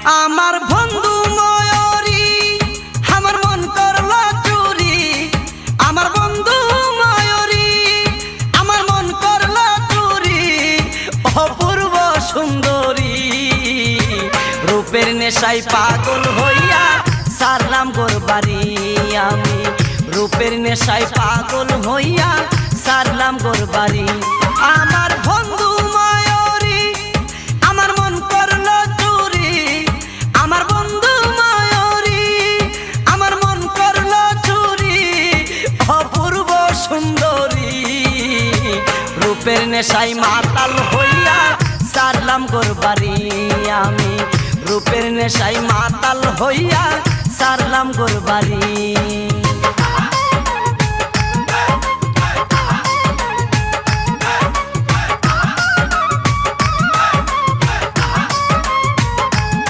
আমার বন্ধু ময়ূরী আমার মন করলো চুরি, আমার বন্ধু ময়ূরী আমার মন করলো চুরি, অপূর্ব সুন্দরী রূপের নেশায় পাগল হইয়া সারলাম গোর বাড়ি। আমি রূপের নেশায় পাগল হইয়া সারলাম গোর বাড়ি। আমার বন্ধু ময়ূরী আমার মন করলো চুরি, আমার বন্ধু ময়ূরী আমার মন করলো চুরি, অপূর্ব সুন্দরী রূপের নেশায় মাতাল হইয়া সারলাম গোর বাড়ি। আমি রূপের নেশায় মাতাল হইয়া সারলাম গোর বাড়ি।